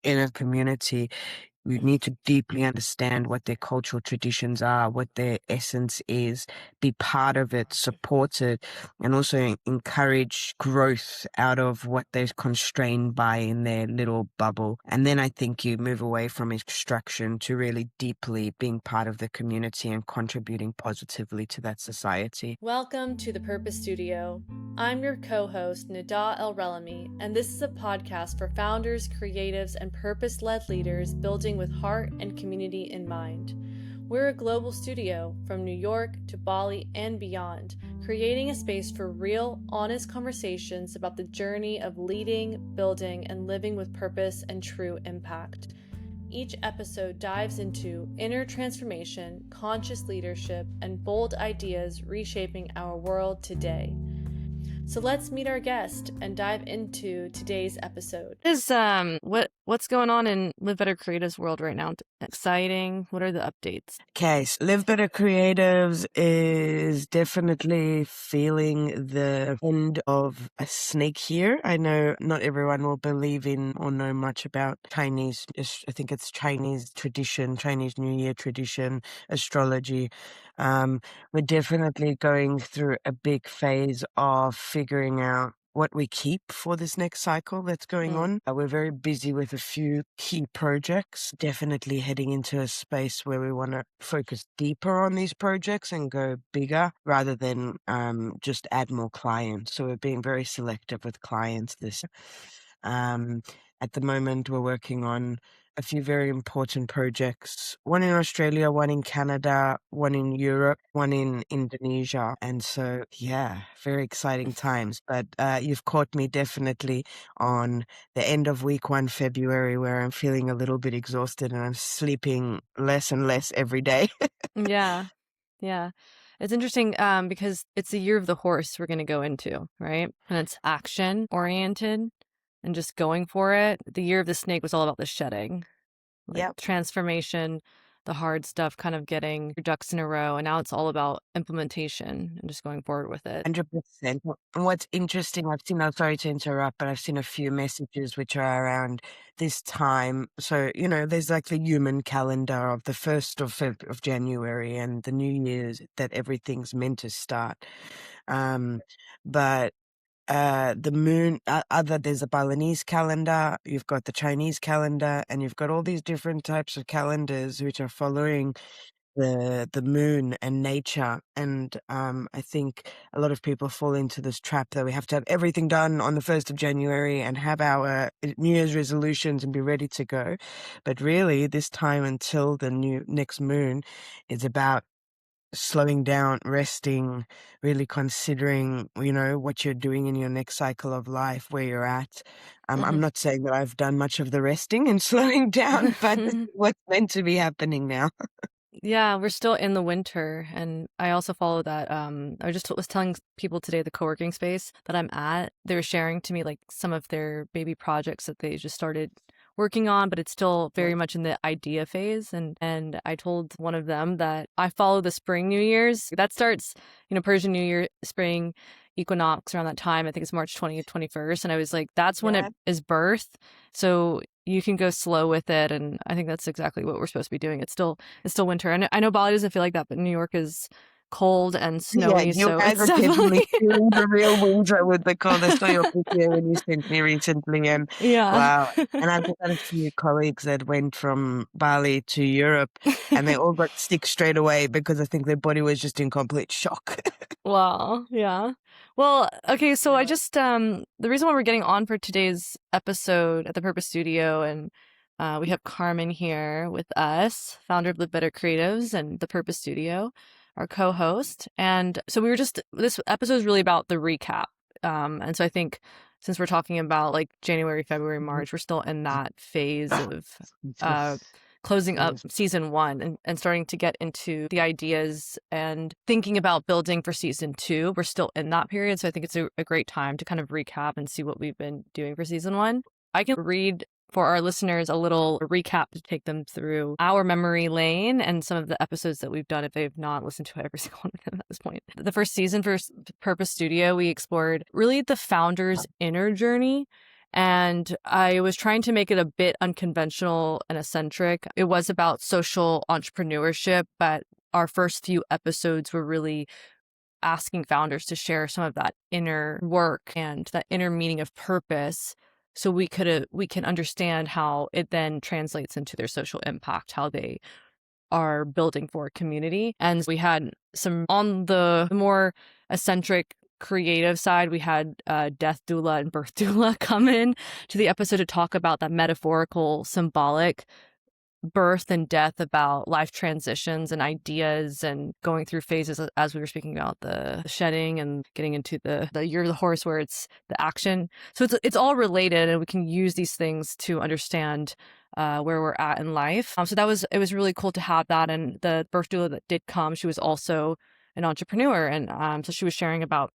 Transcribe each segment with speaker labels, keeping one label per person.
Speaker 1: in a community, you need to deeply understand what their cultural traditions are, what their essence is, be part of it, support it, and also encourage growth out of what they're constrained by in their little bubble. And then I think you move away from extraction to really deeply being part of the community and contributing positively to that society.
Speaker 2: Welcome to the Purpose Studio. I'm your co-host, Nida El-Relami, and this is a podcast for founders, creatives, and purpose-led leaders building with heart and community in mind. We're a global studio from New York to Bali and beyond, creating a space for real, honest conversations about the journey of leading, building, and living with purpose and true impact. Each episode dives into inner transformation, conscious leadership, and bold ideas reshaping our world today. So let's meet our guest and dive into today's episode.
Speaker 3: What's going on in Live Better Creatives world right now? Exciting. What are the updates?
Speaker 1: Okay, so Live Better Creatives is definitely feeling the end of a snake year. I know not everyone will believe in or know much about Chinese, I think it's Chinese tradition, Chinese New Year tradition, astrology. We're definitely going through a big phase of figuring out what we keep for this next cycle that's going on. We're very busy with a few key projects, definitely heading into a space where we want to focus deeper on these projects and go bigger rather than just add more clients. So we're being very selective with clients this. At the moment, we're working on a few very important projects, one in Australia, one in Canada, one in Europe, one in Indonesia. And so, yeah, very exciting times. But you've caught me definitely on the end of week 1, February, where I'm feeling a little bit exhausted and I'm sleeping less and less every day.
Speaker 3: Yeah. It's interesting because it's the year of the horse we're going to go into, right? And it's action oriented and just going for it. The year of the snake was all about the shedding, like
Speaker 1: Yep.
Speaker 3: transformation, the hard stuff, kind of getting your ducks in a row. And now it's all about implementation and just going forward with it.
Speaker 1: 100%. And what's interesting, I'm sorry to interrupt, but I've seen a few messages which are around this time. So, there's like the human calendar of the 1st of January and the New Year's that everything's meant to start. But the moon, there's a Balinese calendar, you've got the Chinese calendar, and you've got all these different types of calendars which are following the moon and nature. And I think a lot of people fall into this trap that we have to have everything done on the 1st of January and have our New Year's resolutions and be ready to go. But really, this time until the next moon is about slowing down, resting, really considering, what you're doing in your next cycle of life, where you're at. I'm not saying that I've done much of the resting and slowing down, but this is what's meant to be happening now.
Speaker 3: Yeah, we're still in the winter, and I also follow that. I just was telling people today, the co-working space that I'm at, they were sharing to me like some of their baby projects that they just started working on, but it's still very much in the idea phase. And I told one of them that I follow the spring New Year's. That starts, Persian New Year, spring equinox around that time. I think it's March 20th, 21st. And I was like, that's when it is birth. So you can go slow with it. And I think that's exactly what we're supposed to be doing. It's still winter. And I know Bali doesn't feel like that, but New York is cold and snowy.
Speaker 1: You
Speaker 3: So
Speaker 1: guys
Speaker 3: it's
Speaker 1: are definitely
Speaker 3: definitely,
Speaker 1: feeling the real winter with the cold. I saw your picture when you sent me recently, and
Speaker 3: yeah.
Speaker 1: wow. And I've got a few colleagues that went from Bali to Europe, and they all got sick straight away because I think their body was just in complete shock.
Speaker 3: Wow. Yeah. Well, okay. So I just, the reason why we're getting on for today's episode at the Purpose Studio, and we have Carmen here with us, founder of Live Better Creatives and the Purpose Studio, our co-host. And so this episode is really about the recap. And so I think since we're talking about like January, February, March, we're still in that phase of closing up season 1 and starting to get into the ideas and thinking about building for season 2. We're still in that period. So I think it's a great time to kind of recap and see what we've been doing for season 1. I can read for our listeners a little recap to take them through our memory lane and some of the episodes that we've done if they've not listened to every single one of them at this point. The first season for Purpose Studio, we explored really the founder's inner journey And I was trying to make it a bit unconventional and eccentric. It was about social entrepreneurship, but our first few episodes were really asking founders to share some of that inner work and that inner meaning of purpose, so we can understand how it then translates into their social impact, how they are building for a community. And we had some on the more eccentric creative side. We had death doula and birth doula come in to the episode to talk about that metaphorical, symbolic birth and death, about life transitions and ideas and going through phases, as we were speaking about the shedding and getting into the year of the horse, where it's the action. So it's all related, and we can use these things to understand where we're at in life. So it was really cool to have that. And the birth doula that did come, she was also an entrepreneur, and so she was sharing about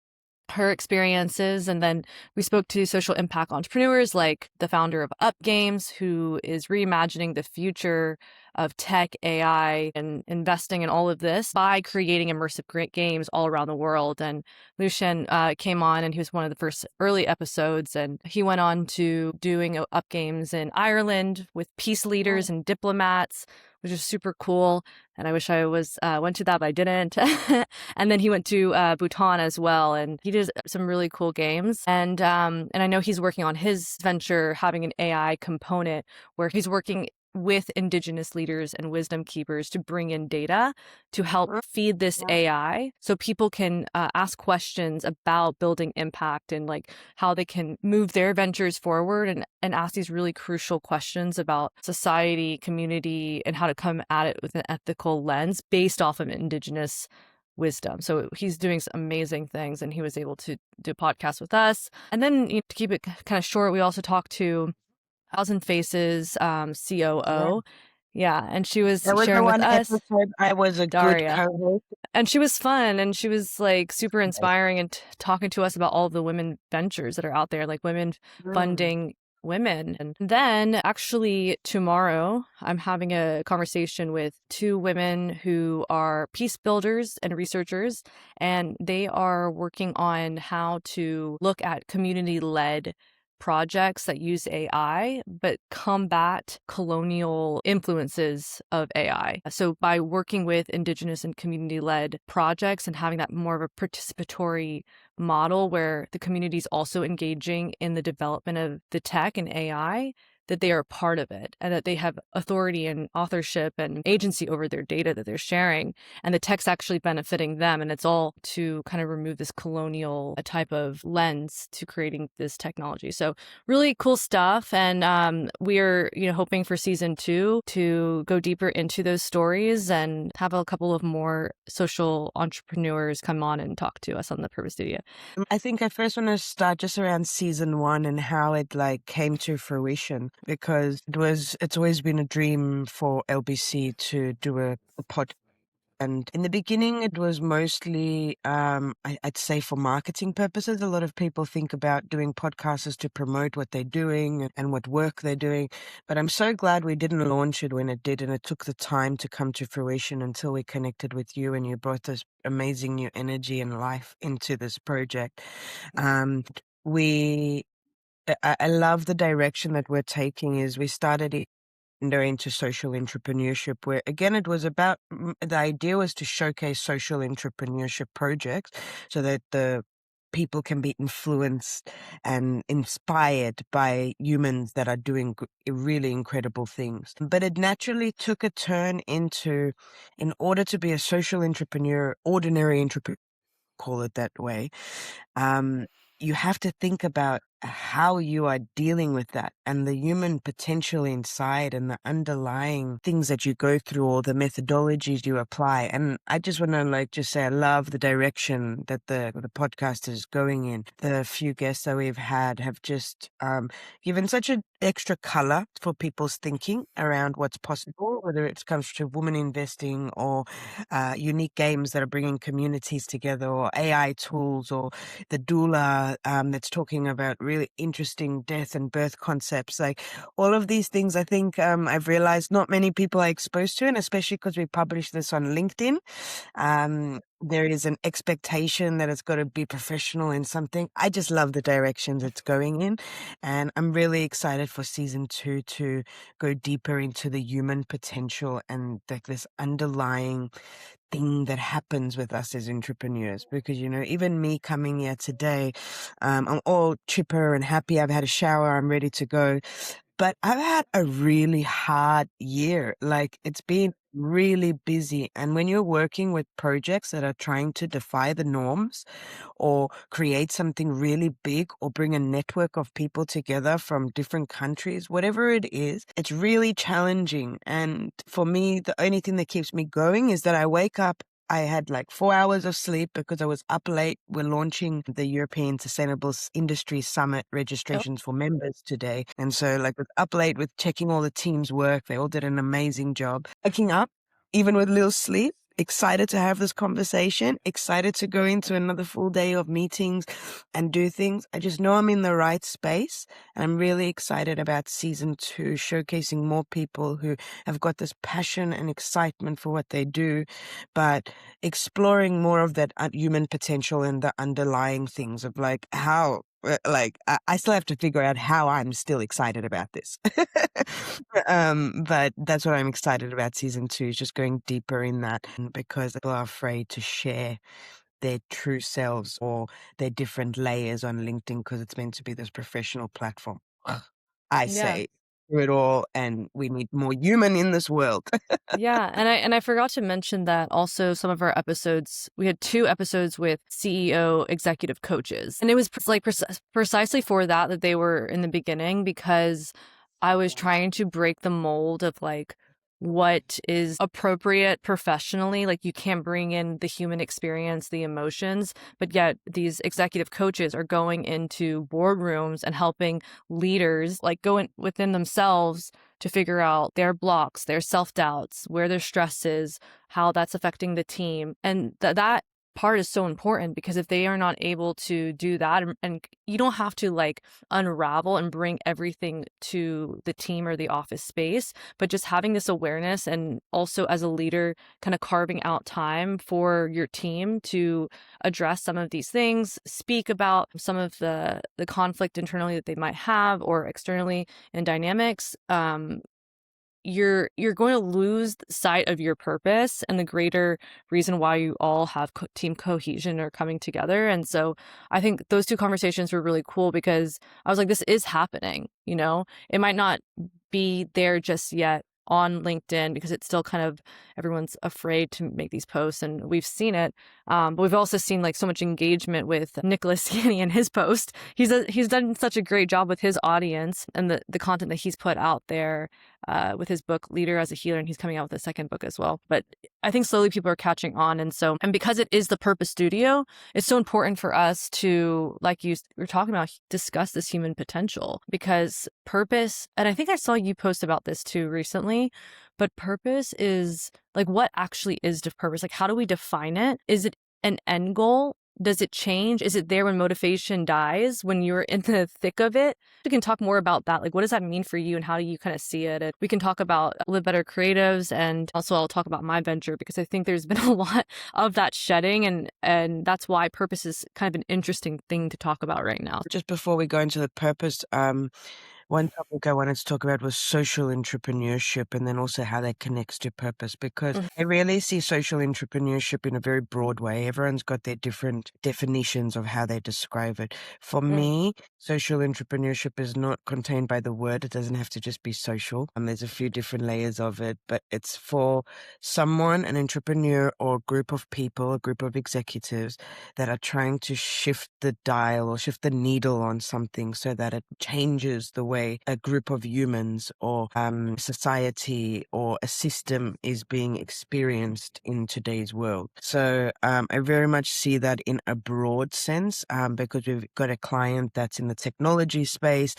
Speaker 3: her experiences. And then we spoke to social impact entrepreneurs like the founder of Up Games, who is reimagining the future of tech, AI, and investing in all of this by creating immersive great games all around the world. And Lucian came on, and he was one of the first early episodes, and he went on to doing Up Games in Ireland with peace leaders and diplomats, which is super cool. And I wish I went to that, but I didn't. And then he went to Bhutan as well, and he did some really cool games. And I know he's working on his venture, having an AI component where he's working with indigenous leaders and wisdom keepers to bring in data to help feed this AI, so people can ask questions about building impact and like how they can move their ventures forward, and ask these really crucial questions about society, community, and how to come at it with an ethical lens based off of indigenous wisdom. So he's doing some amazing things, and he was able to do a podcast with us. And then, to keep it kind of short, we also talked to Thousand Faces COO. Yeah, and she was
Speaker 1: That was the
Speaker 3: sharing with
Speaker 1: one
Speaker 3: us,
Speaker 1: episode I was a good
Speaker 3: Daria.
Speaker 1: co-host.
Speaker 3: And she was fun, and she was like super inspiring, and talking to us about all the women ventures that are out there, like women funding women. And then actually tomorrow, I'm having a conversation with two women who are peace builders and researchers, and they are working on how to look at community-led projects that use AI but combat colonial influences of AI. So by working with indigenous and community-led projects and having that more of a participatory model where the community is also engaging in the development of the tech and AI, that they are a part of it, and that they have authority and authorship and agency over their data that they're sharing, and the tech's actually benefiting them. And it's all to kind of remove this colonial type of lens to creating this technology. So really cool stuff. And we're hoping for season 2 to go deeper into those stories and have a couple of more social entrepreneurs come on and talk to us on the Purpose Studio.
Speaker 1: I think I first want to start just around season 1 and how it came to fruition, because it's always been a dream for LBC to do a podcast. And in the beginning, it was mostly, I'd say, for marketing purposes. A lot of people think about doing podcasts as to promote what they're doing and what work they're doing. But I'm so glad we didn't launch it when it did, and it took the time to come to fruition until we connected with you and you brought this amazing new energy and life into this project. I love the direction that we're taking. Is we started it into social entrepreneurship, where again it was about, the idea was to showcase social entrepreneurship projects so that the people can be influenced and inspired by humans that are doing really incredible things. But it naturally took a turn into, in order to be a social entrepreneur, ordinary entrepreneur, call it that way, you have to think about how you are dealing with that and the human potential inside and the underlying things that you go through or the methodologies you apply. And I just want to just say I love the direction that the podcast is going in. The few guests that we've had have just given such an extra color for people's thinking around what's possible, whether it comes to women investing or unique games that are bringing communities together, or AI tools, or the doula that's talking about really interesting death and birth concepts. Like all of these things, I think I've realized not many people are exposed to, and especially because we publish this on LinkedIn. there is an expectation that it's got to be professional in something. I just love the directions it's going in. And I'm really excited for season 2 to go deeper into the human potential and like this underlying thing that happens with us as entrepreneurs. Because, you know, even me coming here today, I'm all chipper and happy. I've had a shower. I'm ready to go. But I've had a really hard year. Like, it's been really busy. And when you're working with projects that are trying to defy the norms or create something really big or bring a network of people together from different countries, whatever it is, it's really challenging. And for me, the only thing that keeps me going is that I wake up. I had like 4 hours of sleep because I was up late. We're launching the European Sustainable Industry Summit registrations for members today. And so like was up late with checking all the team's work. They all did an amazing job. Waking up, even with little sleep, excited to have this conversation, excited to go into another full day of meetings and do things. I just know I'm in the right space. And I'm really excited about season 2, showcasing more people who have got this passion and excitement for what they do, but exploring more of that human potential and the underlying things of like how I still have to figure out how I'm still excited about this. But that's what I'm excited about season 2, is just going deeper in that, because people are afraid to share their true selves or their different layers on LinkedIn because it's meant to be this professional platform. I
Speaker 2: Yeah.
Speaker 1: say through it all, and we need more human in this world.
Speaker 3: Yeah, and I forgot to mention that also some of our episodes, we had 2 episodes with CEO executive coaches. And it was precisely for that they were in the beginning, because I was trying to break the mold of like what is appropriate professionally. Like you can't bring in the human experience, the emotions, but yet these executive coaches are going into boardrooms and helping leaders like go in within themselves to figure out their blocks, their self-doubts, where their stress is, how that's affecting the team. And that part is so important, because if they are not able to do that, and you don't have to like unravel and bring everything to the team or the office space, but just having this awareness, and also as a leader kind of carving out time for your team to address some of these things, speak about some of the conflict internally that they might have or externally in dynamics, you're going to lose sight of your purpose and the greater reason why you all have team cohesion or coming together. And so I think those 2 conversations were really cool, because I was like, this is happening, you know, it might not be there just yet on LinkedIn, because it's still kind of, everyone's afraid to make these posts, and we've seen it. But we've also seen like so much engagement with Nicholas Skinny and his post. He's done such a great job with his audience and the content that he's put out there with his book Leader as a Healer, and he's coming out with a second book as well. But I think slowly people are catching on, and because it is the Purpose Studio, it's so important for us to, like you were talking about, discuss this human potential, because purpose, and I think I saw you post about this too recently, but purpose is like, what actually is the purpose? Like, how do we define it? Is it an end goal? Does it change? Is it there when motivation dies, when you're in the thick of it? We can talk more about that. Like, what does that mean for you and how do you kind of see it? And we can talk about Live Better Creatives, and also I'll talk about my venture, because I think there's been a lot of that shedding, and that's why purpose is kind of an interesting thing to talk about right now.
Speaker 1: Just before we go into the purpose, one topic I wanted to talk about was social entrepreneurship, and then also how that connects to purpose, because I really see social entrepreneurship in a very broad way. Everyone's got their different definitions of how they describe it. For me, social entrepreneurship is not contained by the word. It doesn't have to just be social. There's a few different layers of it, but it's for someone, an entrepreneur or a group of people, a group of executives that are trying to shift the dial or shift the needle on something so that it changes the way a group of humans or society or a system is being experienced in today's world. So I very much see that in a broad sense, because we've got a client that's in the technology space.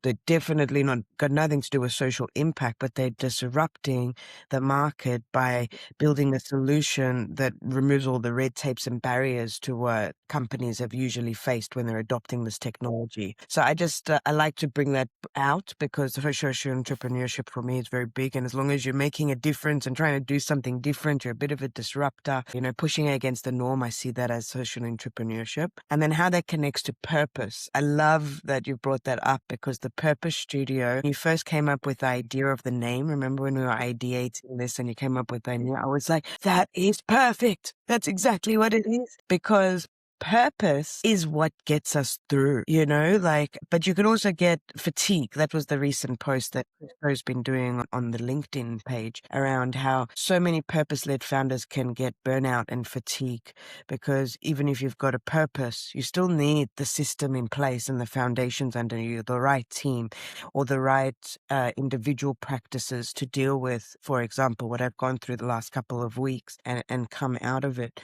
Speaker 1: They're definitely not got nothing to do with social impact, but they're disrupting the market by building a solution that removes all the red tapes and barriers to what companies have usually faced when they're adopting this technology. So I like to bring that out, because social entrepreneurship for me is very big. And as long as you're making a difference and trying to do something different, you're a bit of a disruptor, pushing against the norm. I see that as social entrepreneurship. And then how that connects to purpose. I love that you brought that up, because the Purpose Studio, when you first came up with the idea of the name, remember when we were ideating this and you came up with the idea, I was like, that is perfect. That's exactly what it is. Because purpose is what gets us through, but you can also get fatigue. That was the recent post that Christo's been doing on the LinkedIn page around how so many purpose-led founders can get burnout and fatigue, because even if you've got a purpose, you still need the system in place and the foundations under you, the right team or the right individual practices to deal with, for example, what I've gone through the last couple of weeks and come out of it.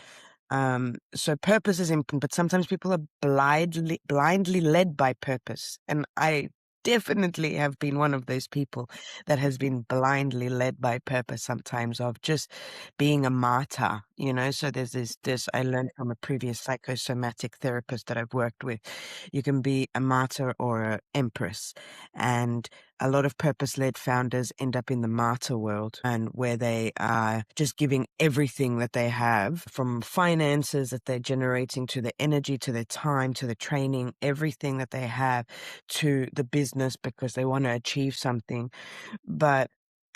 Speaker 1: So purpose is important, but sometimes people are blindly led by purpose. And I definitely have been one of those people that has been blindly led by purpose sometimes, of just being a martyr, So there's this I learned from a previous psychosomatic therapist that I've worked with. You can be a martyr or an empress. And a lot of purpose-led founders end up in the martyr world, and where they are just giving everything that they have, from finances that they're generating to the energy, to their time, to the training, everything that they have to the business, because they want to achieve something.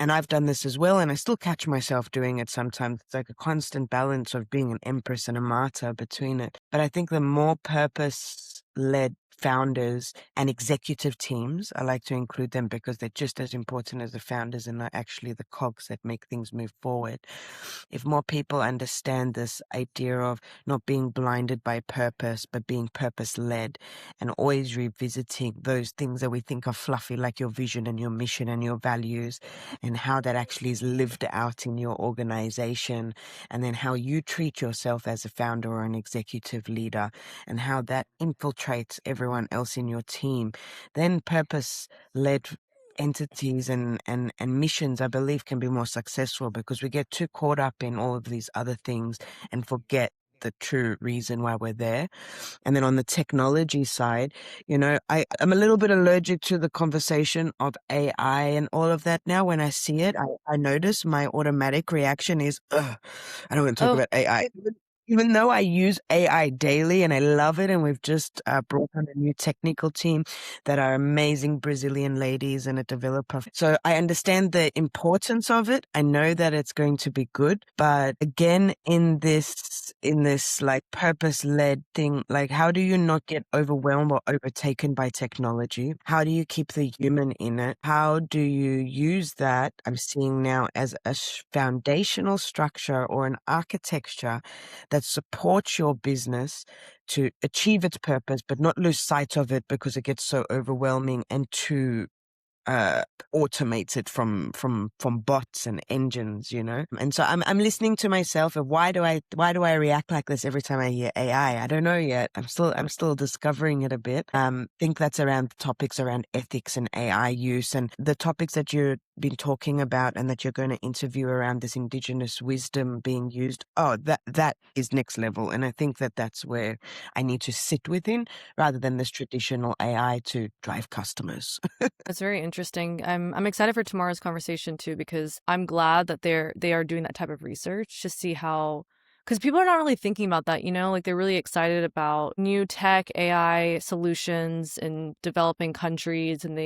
Speaker 1: And I've done this as well, and I still catch myself doing it sometimes. It's like a constant balance of being an empress and a martyr between it. But I think the more purpose-led founders and executive teams, I like to include them, because they're just as important as the founders and are actually the cogs that make things move forward. If more people understand this idea of not being blinded by purpose, but being purpose-led, and always revisiting those things that we think are fluffy, like your vision and your mission and your values, and how that actually is lived out in your organization, and then how you treat yourself as a founder or an executive leader, and how that infiltrates everyone else in your team, then purpose-led entities and missions, I believe, can be more successful, because we get too caught up in all of these other things and forget the true reason why we're there. And then on the technology side, I'm a little bit allergic to the conversation of AI and all of that now. When I see it, I notice my automatic reaction is, ugh, I don't want to talk about AI. Even though I use AI daily and I love it, and we've just brought on a new technical team that are amazing Brazilian ladies and a developer. So I understand the importance of it. I know that it's going to be good. But again, in this like purpose-led thing, like, how do you not get overwhelmed or overtaken by technology? How do you keep the human in it? How do you use that, I'm seeing now, as a foundational structure or an architecture that supports your business to achieve its purpose, but not lose sight of it because it gets so overwhelming and too automated from bots and engines, And so I'm listening to myself, and why do I react like this every time I hear AI? I don't know yet. I'm still discovering it a bit. Think that's around topics around ethics and AI use, and the topics that you've been talking about and that you're going to interview around this indigenous wisdom being used. Oh, that is next level. And I think that that's where I need to sit within, rather than this traditional AI to drive customers.
Speaker 3: That's very interesting. I'm excited for tomorrow's conversation too, because I'm glad that they are doing that type of research to see how, because people are not really thinking about that, like they're really excited about new tech AI solutions in developing countries, and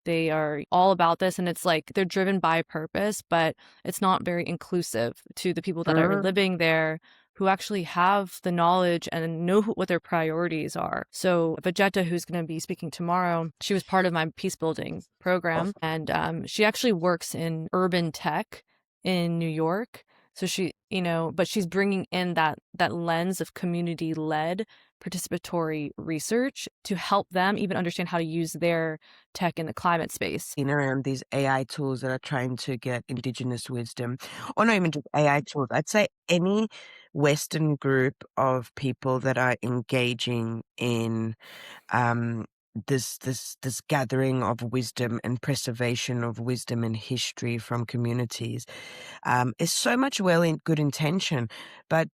Speaker 3: they are all about this, and it's like they're driven by purpose, but it's not very inclusive to the people that are living there, who actually have the knowledge and know what their priorities are. So Vegeta, who's going to be speaking tomorrow, she was part of my peace building program, and she actually works in urban tech in New York. So she, but she's bringing in that lens of community-led participatory research to help them even understand how to use their tech in the climate space.
Speaker 1: Around these AI tools that are trying to get indigenous wisdom, or not even just AI tools, I'd say any Western group of people that are engaging in this gathering of wisdom and preservation of wisdom and history from communities is so much well in good intention, but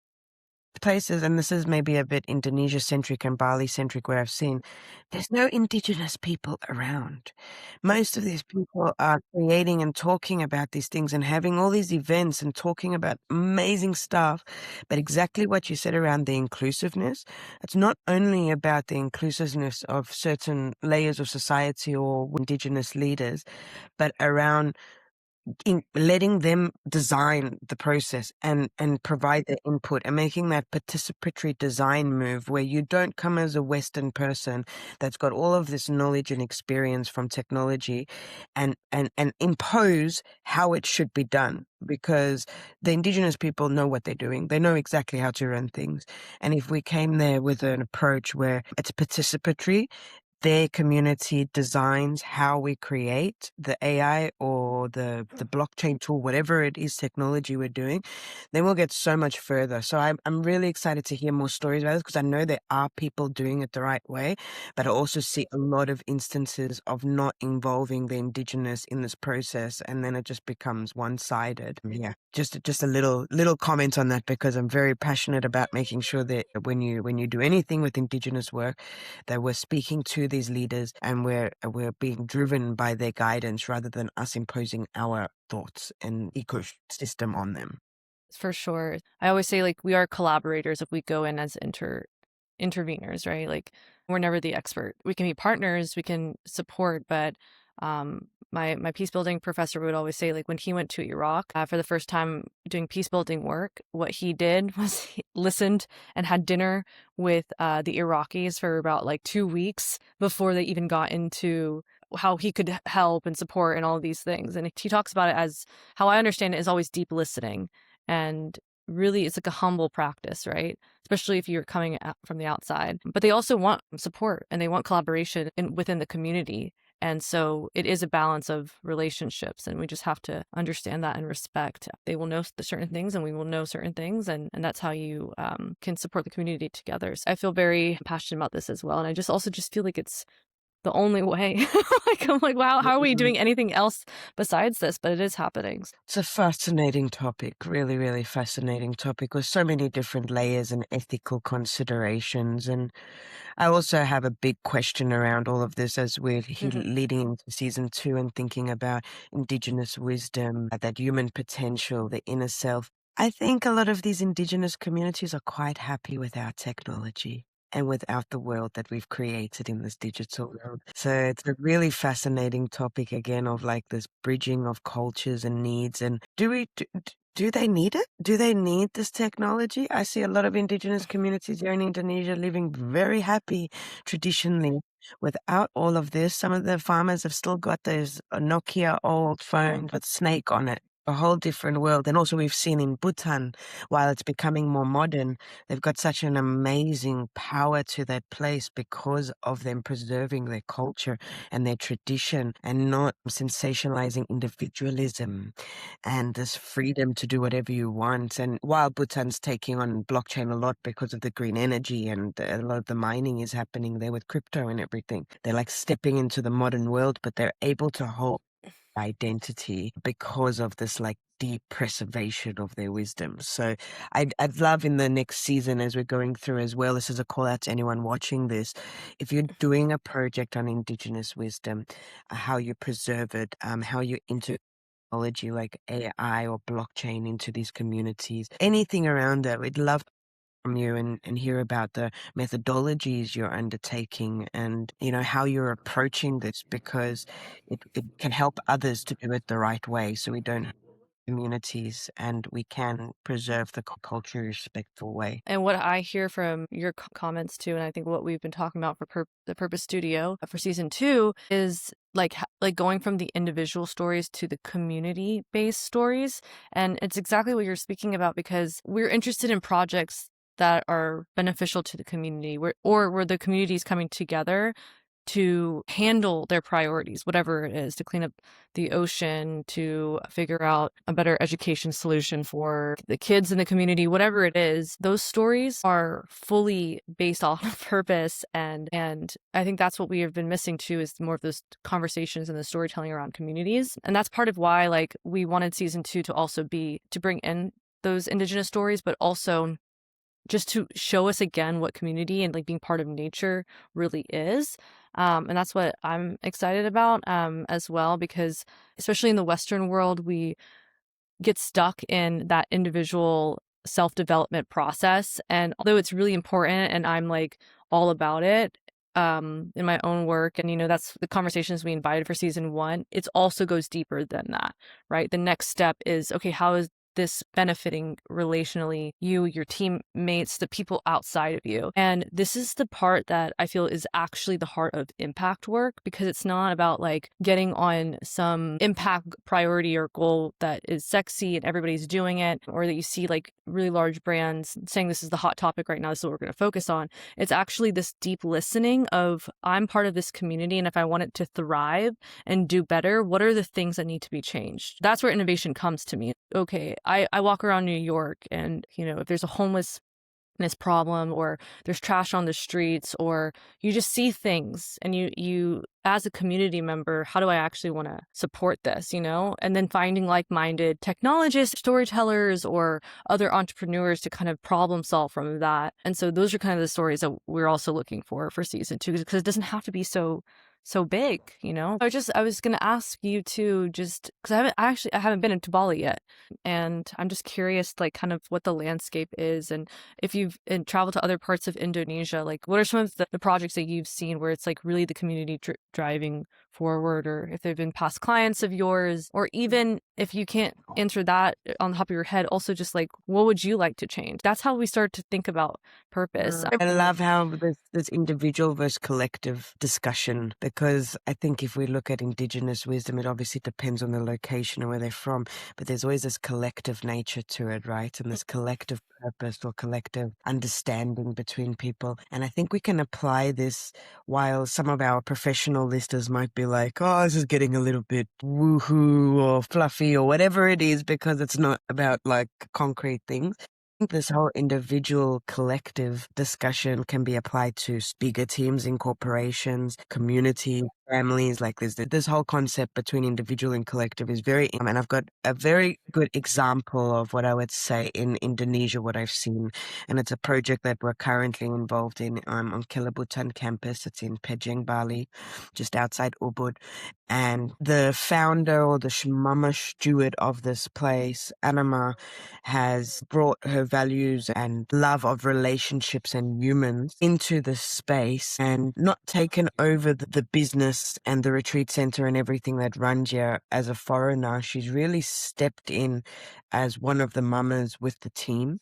Speaker 1: places, and this is maybe a bit Indonesia centric and Bali centric, where I've seen there's no indigenous people around. Most of these people are creating and talking about these things and having all these events and talking about amazing stuff. But exactly what you said around the inclusiveness, it's not only about the inclusiveness of certain layers of society or indigenous leaders, but around letting them design the process and provide their input and making that participatory design move where you don't come as a Western person that's got all of this knowledge and experience from technology and impose how it should be done, because the indigenous people know what they're doing. They know exactly how to run things. And if we came there with an approach where it's participatory, their community designs how we create the AI or the blockchain tool, whatever it is, technology we're doing, then we'll get so much further. So I'm really excited to hear more stories about this, because I know there are people doing it the right way, but I also see a lot of instances of not involving the indigenous in this process, and then it just becomes one-sided. Yeah, just a little comment on that, because I'm very passionate about making sure that when you do anything with indigenous work, that we're speaking to these leaders and we're being driven by their guidance rather than us imposing our thoughts and ecosystem on them.
Speaker 3: For sure. I always say, like, we are collaborators if we go in as interveners, right? Like, we're never the expert. We can be partners, we can support, but my peace building professor would always say, like, when he went to Iraq for the first time doing peace building work, what he did was he listened and had dinner with the Iraqis for about like 2 weeks before they even got into how he could help and support and all these things. And he talks about it as, how I understand it, is always deep listening. And really, it's like a humble practice, right? Especially if you're coming from the outside. But they also want support and they want collaboration within the community. And so it is a balance of relationships, and we just have to understand that and respect. They will know certain things and we will know certain things, and that's how you can support the community together. So I feel very passionate about this as well. And I also feel like it's the only way. Like, I'm like, wow, how are we doing anything else besides this? But it is happening.
Speaker 1: It's a fascinating topic, really, really fascinating topic with so many different layers and ethical considerations. And I also have a big question around all of this as we're leading into season 2 and thinking about indigenous wisdom, that human potential, the inner self. I think a lot of these indigenous communities are quite happy with our technology and without the world that we've created in this digital world. So it's a really fascinating topic again of like this bridging of cultures and needs. And do they need it? Do they need this technology? I see a lot of indigenous communities here in Indonesia living very happy traditionally without all of this. Some of the farmers have still got those Nokia old phones with Snake on it. A whole different world. And also we've seen in Bhutan, while it's becoming more modern, they've got such an amazing power to that place because of them preserving their culture and their tradition and not sensationalizing individualism and this freedom to do whatever you want. And while Bhutan's taking on blockchain a lot because of the green energy and a lot of the mining is happening there with crypto and everything, they're like stepping into the modern world, but they're able to hold identity because of this like deep preservation of their wisdom. So I'd love in the next season, as we're going through as well, this is a call out to anyone watching this, if you're doing a project on indigenous wisdom, how you preserve it, how you technology like AI or blockchain into these communities, anything around that, we'd love from you and hear about the methodologies you're undertaking and, you know, how you're approaching this, because it can help others to do it the right way so we don't have communities and we can preserve the culture in a respectful way.
Speaker 3: And what I hear from your comments too, and I think what we've been talking about for the Purpose Studio for season 2 is like going from the individual stories to the community-based stories. And it's exactly what you're speaking about, because we're interested in projects that are beneficial to the community, where the community is coming together to handle their priorities, whatever it is, to clean up the ocean, to figure out a better education solution for the kids in the community, whatever it is. Those stories are fully based off of purpose. And I think that's what we have been missing too, is more of those conversations and the storytelling around communities. And that's part of why like we wanted season 2 to also be to bring in those Indigenous stories, but also just to show us again what community and like being part of nature really is. And that's what I'm excited about as well, because especially in the Western world, we get stuck in that individual self-development process. And although it's really important and I'm like all about it in my own work, and that's the conversations we invited for season 1, it also goes deeper than that, right? The next step is, okay, how is this benefiting relationally you, your teammates, the people outside of you? And this is the part that I feel is actually the heart of impact work, because it's not about like getting on some impact priority or goal that is sexy and everybody's doing it, or that you see like really large brands saying this is the hot topic right now, this is what we're going to focus on. It's actually this deep listening of, I'm part of this community, and if I want it to thrive and do better, what are the things that need to be changed? That's where innovation comes to me. Okay, I walk around New York, and if there's a homelessness problem, or there's trash on the streets, or you just see things, and you as a community member, how do I actually want to support this, and then finding like-minded technologists, storytellers, or other entrepreneurs to kind of problem solve from that. And so those are kind of the stories that we're also looking for season 2, because it doesn't have to be so big, I was going to ask you too, just because I haven't been into Bali yet, and I'm just curious, like kind of what the landscape is, and if you've traveled to other parts of Indonesia, like what are some of the projects that you've seen where it's like really the community driving forward, or if they've been past clients of yours, or even if you can't answer that on the top of your head, also just like, what would you like to change? That's how we start to think about purpose.
Speaker 1: I love how this individual versus collective discussion, because I think if we look at Indigenous wisdom, it obviously depends on the location or where they're from, but there's always this collective nature to it, right? And this collective purpose or collective understanding between people. And I think we can apply this, while some of our professional listeners might be like, oh, this is getting a little bit woohoo or fluffy or whatever it is, because it's not about like concrete things. Think this whole individual collective discussion can be applied to bigger teams in corporations, community, families. Like this whole concept between individual and collective is very, and I've got a very good example of what I would say in Indonesia, what I've seen. And it's a project that we're currently involved in on Kilabutan campus. It's in Pejeng, Bali, just outside Ubud. And the founder, or the mama steward of this place, Anima, has brought her values and love of relationships and humans into the space, and not taken over the business and the retreat center and everything that runs here as a foreigner. She's really stepped in as one of the mamas with the team.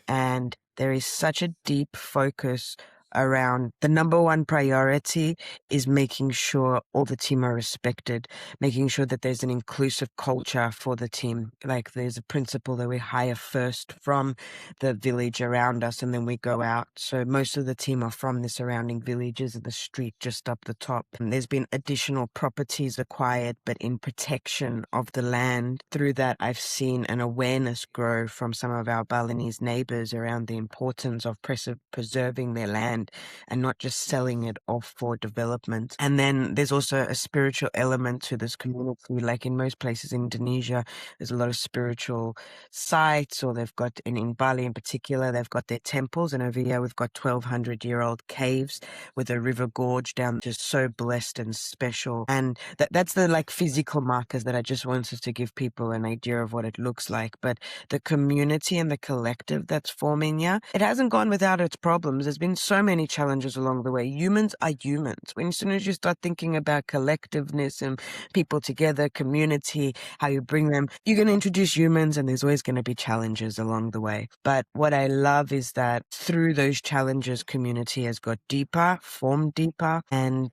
Speaker 1: And there is such a deep focus around the number one priority is making sure all the team are respected, making sure that there's an inclusive culture for the team. Like there's a principle that we hire first from the village around us, and then we go out. So most of the team are from the surrounding villages of the street just up the top. And there's been additional properties acquired, but in protection of the land. Through that, I've seen an awareness grow from some of our Balinese neighbors around the importance of preserving their land and not just selling it off for development. And then there's also a spiritual element to this community. Like in most places in Indonesia, there's a lot of spiritual sites, or they've got, in Bali in particular, they've got their temples. And over here, we've got 1,200-year-old caves with a river gorge down, just so blessed and special. And that's the like physical markers that I just wanted to give people an idea of what it looks like. But the community and the collective that's forming here, it hasn't gone without its problems. There's been so many challenges along the way. Humans are humans. As soon as you start thinking about collectiveness and people together, community, how you bring them, you're going to introduce humans, and there's always going to be challenges along the way. But what I love is that through those challenges, community has got deeper, formed deeper, and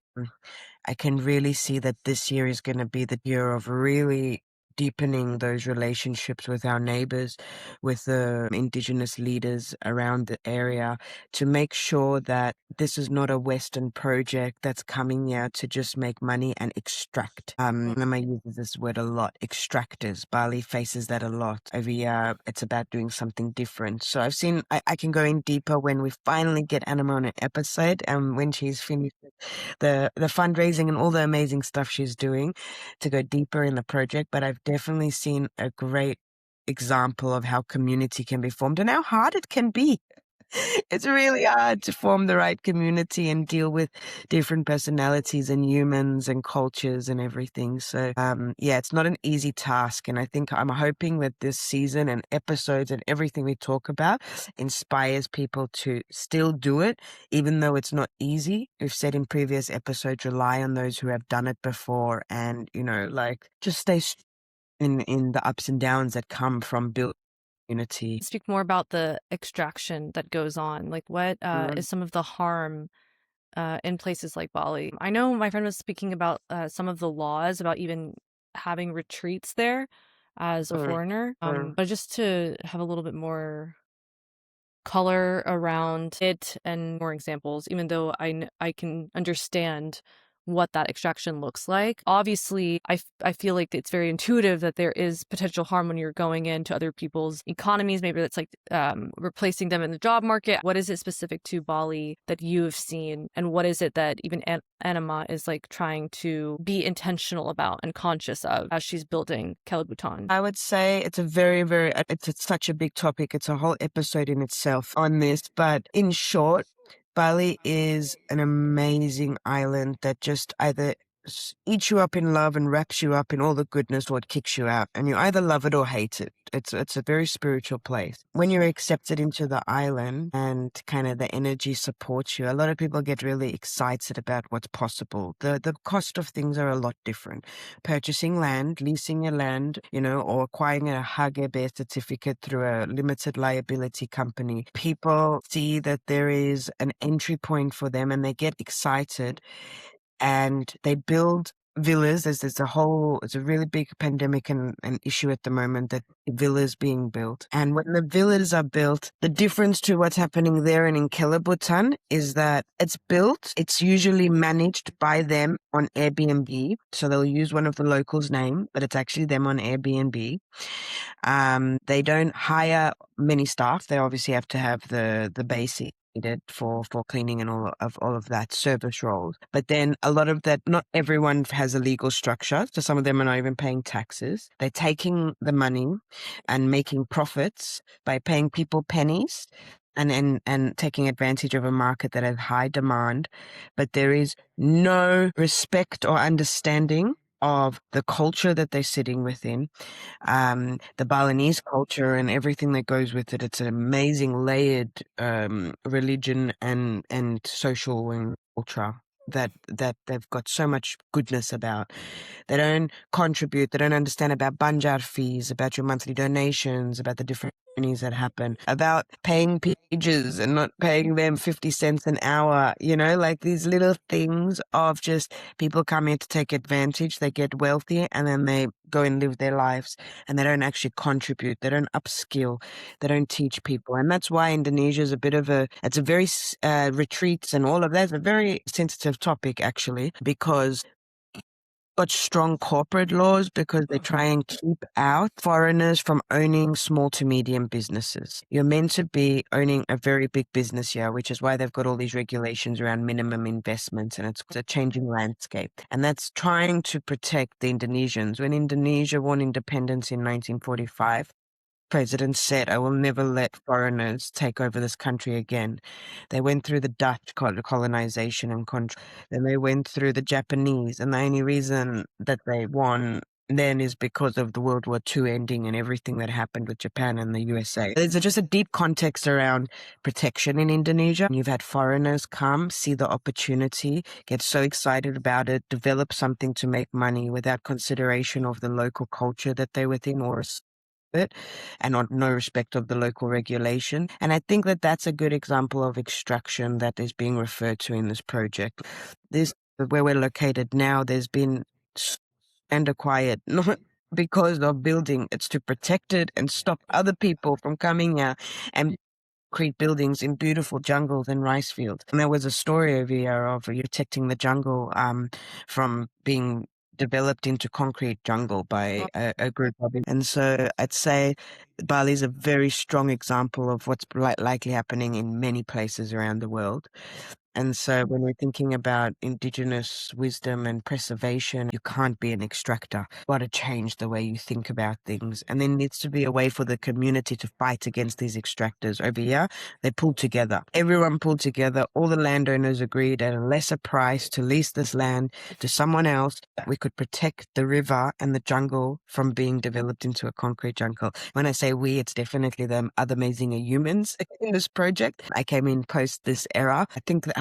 Speaker 1: I can really see that this year is going to be the year of really deepening those relationships with our neighbors, with the indigenous leaders around the area, to make sure that this is not a Western project that's coming here to just make money and extract. Nama uses this word a lot, extractors. Bali faces that a lot. Over here, it's about doing something different. So I can go in deeper when we finally get Anima on an episode, and when she's finished the fundraising and all the amazing stuff she's doing, to go deeper in the project. But I've definitely seen a great example of how community can be formed and how hard it can be. It's really hard to form the right community and deal with different personalities and humans and cultures and everything. So, yeah, it's not an easy task. And I think I'm hoping that this season and episodes and everything we talk about inspires people to still do it, even though it's not easy. We've said in previous episodes, rely on those who have done it before, and, just stay in the ups and downs that come from building unity.
Speaker 3: Speak more about the extraction that goes on. Like, what is some of the harm in places like Bali? I know my friend was speaking about some of the laws about even having retreats there as a foreigner, but just to have a little bit more color around it and more examples, even though I can understand what that extraction looks like. Obviously, I feel like it's very intuitive that there is potential harm when you're going into other people's economies. Maybe that's like replacing them in the job market. What is it specific to Bali that you have seen? And what is it that even Anima is like trying to be intentional about and conscious of as she's building Kelabutan?
Speaker 1: I would say it's a very, very, it's such a big topic. It's a whole episode in itself on this. But in short, Bali is an amazing island that just either eats you up in love and wraps you up in all the goodness, or it kicks you out. And you either love it or hate it. It's a very spiritual place. When you're accepted into the island and kind of the energy supports you, a lot of people get really excited about what's possible. The cost of things are a lot different. Purchasing land, leasing a land, or acquiring a Hage certificate through a limited liability company. People see that there is an entry point for them and they get excited and they build villas. It's a really big pandemic and an issue at the moment, that villas being built. And when the villas are built, the difference to what's happening there and in Kelabutan is that it's usually managed by them on Airbnb. So they'll use one of the locals' name, but it's actually them on Airbnb. They don't hire many staff. They obviously have to have the basic needed for cleaning and all of that, service roles. But then a lot of that, not everyone has a legal structure. So some of them are not even paying taxes. They're taking the money and making profits by paying people pennies and taking advantage of a market that has high demand. But there is no respect or understanding of the culture that they're sitting within, the Balinese culture and everything that goes with it. It's an amazing layered religion and social and culture that they've got so much goodness about. They don't contribute. They don't understand about banjar fees, about your monthly donations, about the different journeys that happen, about paying pages and not paying them 50 cents an hour, like these little things of just people come here to take advantage. They get wealthy and then they go and live their lives, and they don't actually contribute. They don't upskill. They don't teach people. And that's why Indonesia is it's a very, retreats and all of that is a very sensitive topic, actually, because got strong corporate laws, because they try and keep out foreigners from owning small to medium businesses. You're meant to be owning a very big business here, which is why they've got all these regulations around minimum investments, and it's a changing landscape. And that's trying to protect the Indonesians. When Indonesia won independence in 1945, President said, "I will never let foreigners take over this country again." They went through the Dutch colonization and control. Then they went through the Japanese, and the only reason that they won then is because of the World War II ending and everything that happened with Japan and the USA. There's just a deep context around protection in Indonesia. You've had foreigners come, see the opportunity, get so excited about it, develop something to make money without consideration of the local culture that they're within or it, and on no respect of the local regulation. And I think that that's a good example of extraction that is being referred to in this project. This, where we're located now, there's been and quiet, not because of building. It's to protect it and stop other people from coming out and create buildings in beautiful jungles and rice fields. And there was a story over here of protecting the jungle from being developed into concrete jungle by a group of it. And so I'd say Bali is a very strong example of what's likely happening in many places around the world. And so when we're thinking about indigenous wisdom and preservation, you can't be an extractor. You've got to change the way you think about things. And there needs to be a way for the community to fight against these extractors. Over here, they pulled together. Everyone pulled together. All the landowners agreed at a lesser price to lease this land to someone else. We could protect the river and the jungle from being developed into a concrete jungle. When I say we, it's definitely the other amazing humans in this project. I came in post this era.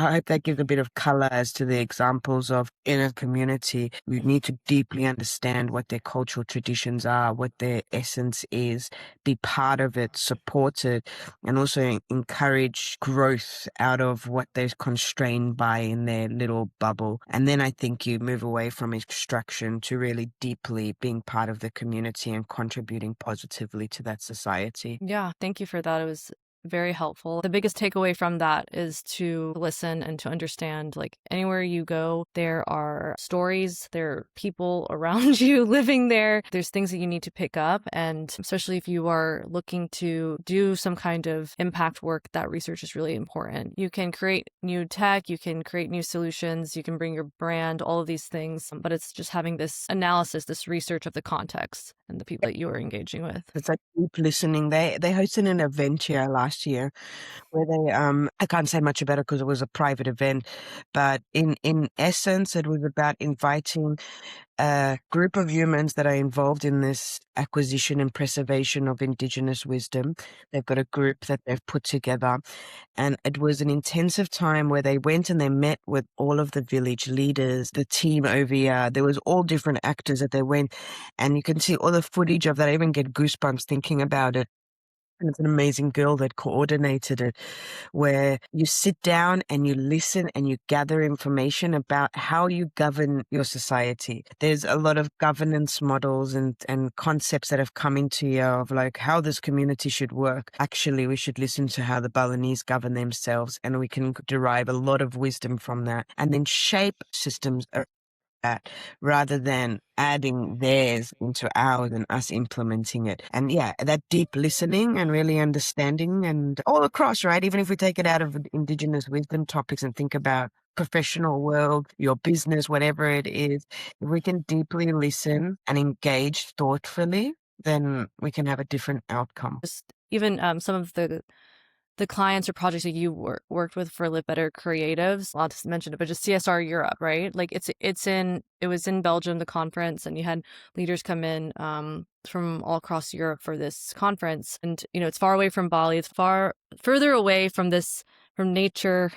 Speaker 1: I hope that gives a bit of color as to the examples of in a community. We need to deeply understand what their cultural traditions are, what their essence is, be part of it, support it, and also encourage growth out of what they're constrained by in their little bubble. And then I think you move away from extraction to really deeply being part of the community and contributing positively to that society.
Speaker 3: Yeah, thank you for that. It was very helpful. The biggest takeaway from that is to listen and to understand, like, anywhere you go, there are stories, there are people around you living there. There's things that you need to pick up. And especially if you are looking to do some kind of impact work, that research is really important. You can create new tech, you can create new solutions, you can bring your brand, all of these things, but it's just having this analysis, this research of the context and the people that you are engaging with.
Speaker 1: It's like deep listening. They hosted an event here last year where they I can't say much about it because it was a private event, but in essence it was about inviting a group of humans that are involved in this acquisition and preservation of indigenous wisdom. They've got a group that they've put together, and it was an intensive time where they went and they met with all of the village leaders, the team over here. There was all different actors that they went, and you can see all the footage of that. I even get goosebumps thinking about it. And it's an amazing girl that coordinated it, where you sit down and you listen and you gather information about how you govern your society. There's a lot of governance models and concepts that have come into you of like how this community should work. Actually, we should listen to how the Balinese govern themselves, and we can derive a lot of wisdom from that and then shape systems that rather than adding theirs into ours and us implementing it. And yeah, that deep listening and really understanding and all across, right? Even if we take it out of indigenous wisdom topics and think about professional world, your business, whatever it is, if we can deeply listen and engage thoughtfully, then we can have a different outcome.
Speaker 3: Just even some of the clients or projects that you worked with for Live Better Creatives, a lot to mention it, but just CSR Europe, right? Like it was in Belgium, the conference, and you had leaders come in from all across Europe for this conference. And, it's far away from Bali. It's further away from nature,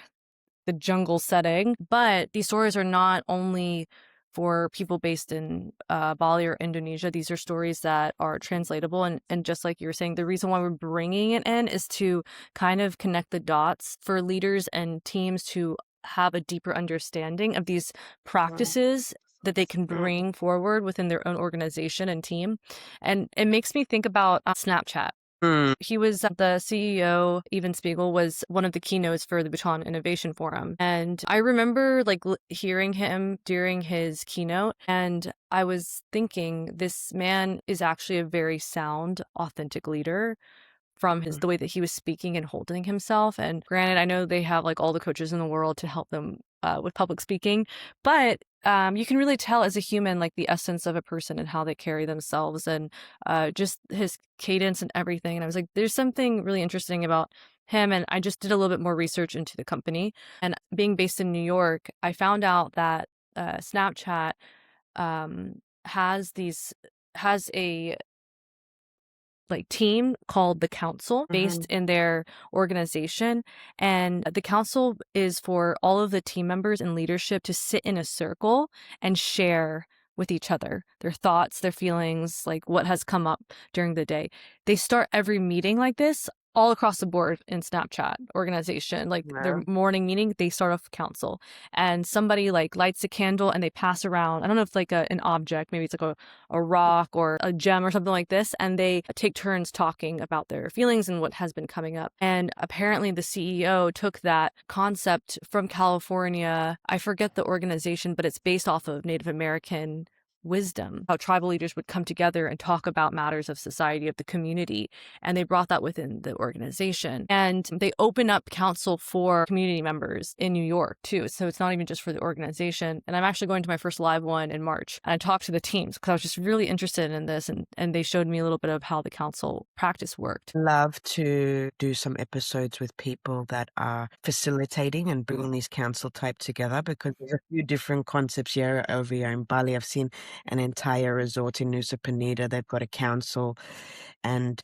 Speaker 3: the jungle setting. But these stories are not only for people based in Bali or Indonesia. These are stories that are translatable. And just like you were saying, the reason why we're bringing it in is to kind of connect the dots for leaders and teams to have a deeper understanding of these practices that they can bring forward within their own organization and team. And it makes me think about Snapchat. He was the CEO, Even Spiegel, was one of the keynotes for the Bhutan Innovation Forum. And I remember hearing him during his keynote, and I was thinking, this man is actually a very sound, authentic leader from the way that he was speaking and holding himself. And granted, I know they have all the coaches in the world to help them with public speaking, but you can really tell as a human, the essence of a person and how they carry themselves and just his cadence and everything. And I was like, there's something really interesting about him. And I just did a little bit more research into the company. And being based in New York, I found out that Snapchat has a team called the Council based in their organization. And the Council is for all of the team members and leadership to sit in a circle and share with each other their thoughts, their feelings, what has come up during the day. They start every meeting like this all across the board in Snapchat organization, like their morning meeting, they start off council, and somebody like lights a candle and they pass around. I don't know if like an object, maybe it's like a rock or a gem or something like this, and they take turns talking about their feelings and what has been coming up. And apparently the CEO took that concept from California. I forget the organization, but it's based off of Native American wisdom, how tribal leaders would come together and talk about matters of society, of the community. And they brought that within the organization. And they open up council for community members in New York too. So it's not even just for the organization. And I'm actually going to my first live one in March. And I talked to the teams because I was just really interested in this. And they showed me a little bit of how the council practice worked.
Speaker 1: Love to do some episodes with people that are facilitating and bringing these council type together, because there's a few different concepts here. Over here in Bali, I've seen an entire resort in Nusa Penida. They've got a council, and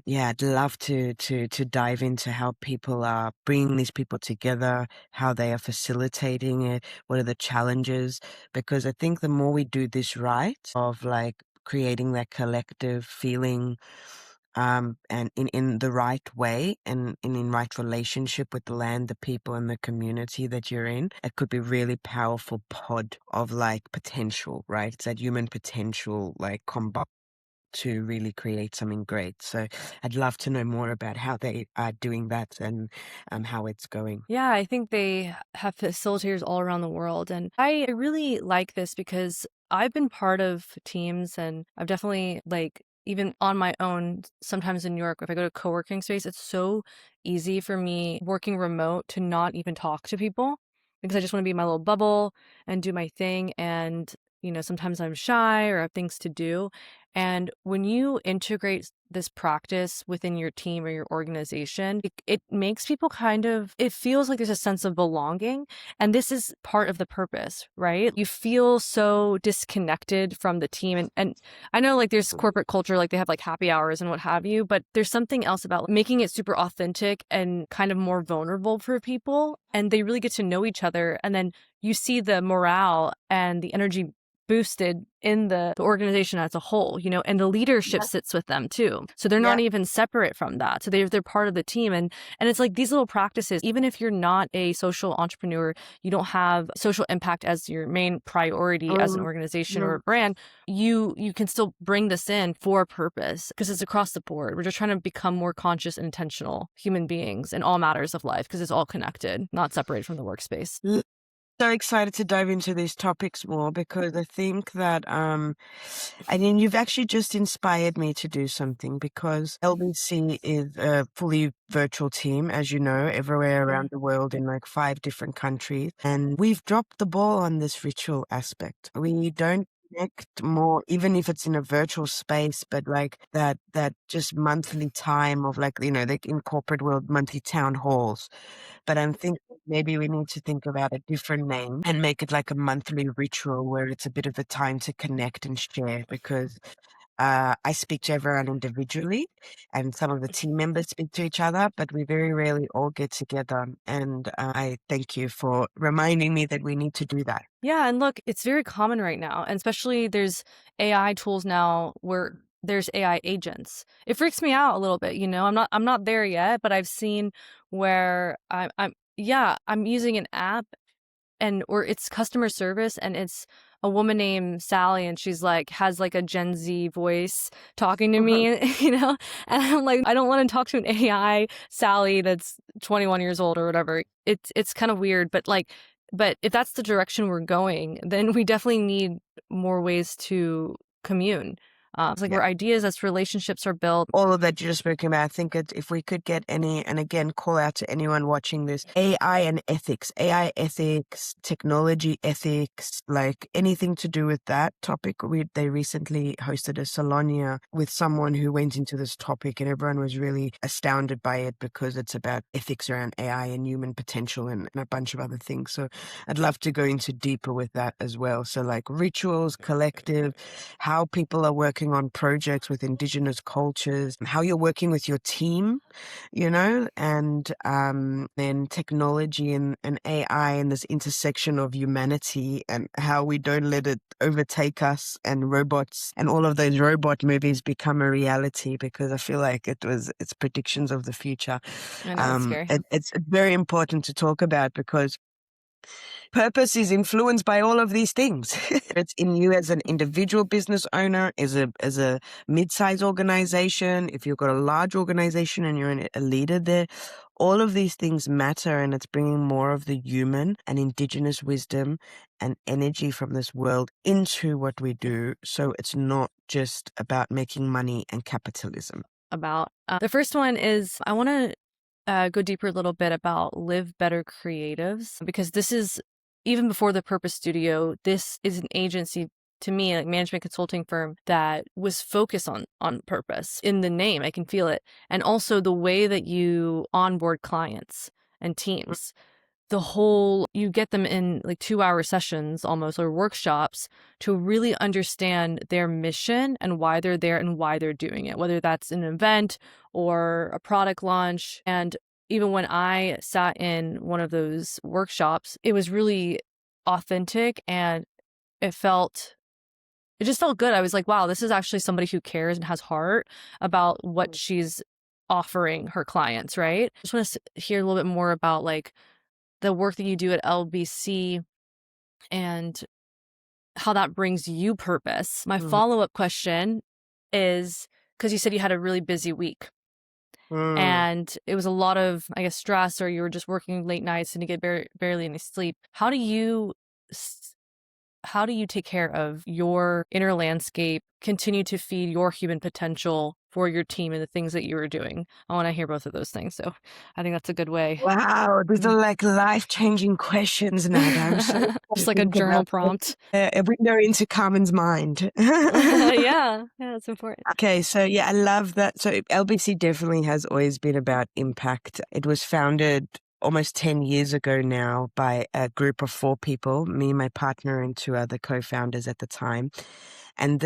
Speaker 1: yeah, I'd love to dive into how people are bringing these people together, how they are facilitating it, what are the challenges, because I think the more we do this right, of like creating that collective feeling, and in the right way, and in right relationship with the land, the people, and the community that you're in, it could be really powerful pod of like potential, right? It's that human potential like combo to really create something great. So I'd love to know more about how they are doing that and how it's going.
Speaker 3: Yeah, I think they have facilitators all around the world. And I really like this because I've been part of teams, and I've definitely like even on my own, sometimes in New York, if I go to co-working space, it's so easy for me working remote to not even talk to people because I just want to be in my little bubble and do my thing. And, sometimes I'm shy or have things to do. And when you integrate this practice within your team or your organization, it makes people it feels like there's a sense of belonging. And this is part of the purpose, right? You feel so disconnected from the team. And I know like there's corporate culture, like they have like happy hours and what have you, but there's something else about making it super authentic and kind of more vulnerable for people. And they really get to know each other. And then you see the morale and the energy boosted in the organization as a whole, and the leadership sits with them too. So they're not even separate from that. So they're part of the team. And it's like these little practices, even if you're not a social entrepreneur, you don't have social impact as your main priority as an organization or a brand, you can still bring this in for a purpose because it's across the board. We're just trying to become more conscious and intentional human beings in all matters of life because it's all connected, not separated from the workspace.
Speaker 1: So excited to dive into these topics more, because I think that you've actually just inspired me to do something, because LBC is a fully virtual team, as you know, everywhere around the world in like 5 different countries, and we've dropped the ball on this ritual aspect. We don't connect more, even if it's in a virtual space, but like that just monthly time of like, like in corporate world, monthly town halls. But I'm thinking maybe we need to think about a different name and make it like a monthly ritual where it's a bit of a time to connect and share, because I speak to everyone individually, and some of the team members speak to each other, but we very rarely all get together. And I thank you for reminding me that we need to do that.
Speaker 3: Yeah, and look, it's very common right now, and especially there's AI tools now where there's AI agents. It freaks me out a little bit, I'm not there yet, but I've seen where I'm using an app or it's customer service, and it's a woman named Sally, and she's like has like a Gen Z voice talking to me, and I'm like, I don't want to talk to an AI Sally that's 21 years old or whatever. It's kind of weird, but if that's the direction we're going, then we definitely need more ways to commune. It's like where ideas as relationships are built.
Speaker 1: All of that you just spoke about, I think if we could get any, and again, call out to anyone watching this, AI and ethics, AI ethics, technology ethics, like anything to do with that topic. They recently hosted a Salonia with someone who went into this topic, and everyone was really astounded by it because it's about ethics around AI and human potential and a bunch of other things. So I'd love to go into deeper with that as well. So like rituals, collective, how people are working working on projects with indigenous cultures, how you're working with your team, you know, and then technology and AI and this intersection of humanity and how we don't let it overtake us, and robots and all of those robot movies become a reality, because I feel like it's predictions of the future.
Speaker 3: I know, it's scary.
Speaker 1: It's very important to talk about, because purpose is influenced by all of these things. It's in you as an individual business owner, as a mid-sized organization, if you've got a large organization and you're a leader there. All of these things matter, and it's bringing more of the human and indigenous wisdom and energy from this world into what we do. So it's not just about making money and capitalism.
Speaker 3: About the first one is, I want to go deeper a little bit about Live Better Creatives, because this is, even before the Purpose Studio, this is an agency, to me, like management consulting firm, that was focused on purpose. In the name, I can feel it. And also the way that you onboard clients and teams. You get them in like 2-hour sessions almost, or workshops, to really understand their mission and why they're there and why they're doing it, whether that's an event or a product launch. And even when I sat in one of those workshops, it was really authentic, and it just felt good. I was like, wow, this is actually somebody who cares and has heart about what she's offering her clients, right? I just want to hear a little bit more about like the work that you do at LBC and how that brings you purpose. My follow-up question is, because you said you had a really busy week and it was a lot of, I guess, stress, or you were just working late nights and you get barely any sleep. How do you take care of your inner landscape, continue to feed your human potential for your team and the things that you were doing? I want to hear both of those things. So I think that's a good way.
Speaker 1: Wow, these are like life-changing questions, Nada. I'm so
Speaker 3: just like a journal prompt.
Speaker 1: A window into Carmen's mind.
Speaker 3: Yeah, it's important.
Speaker 1: Okay, so yeah, I love that. So LBC definitely has always been about impact. It was founded almost 10 years ago now by a group of 4 people, me, my partner, and 2 other co-founders at the time. And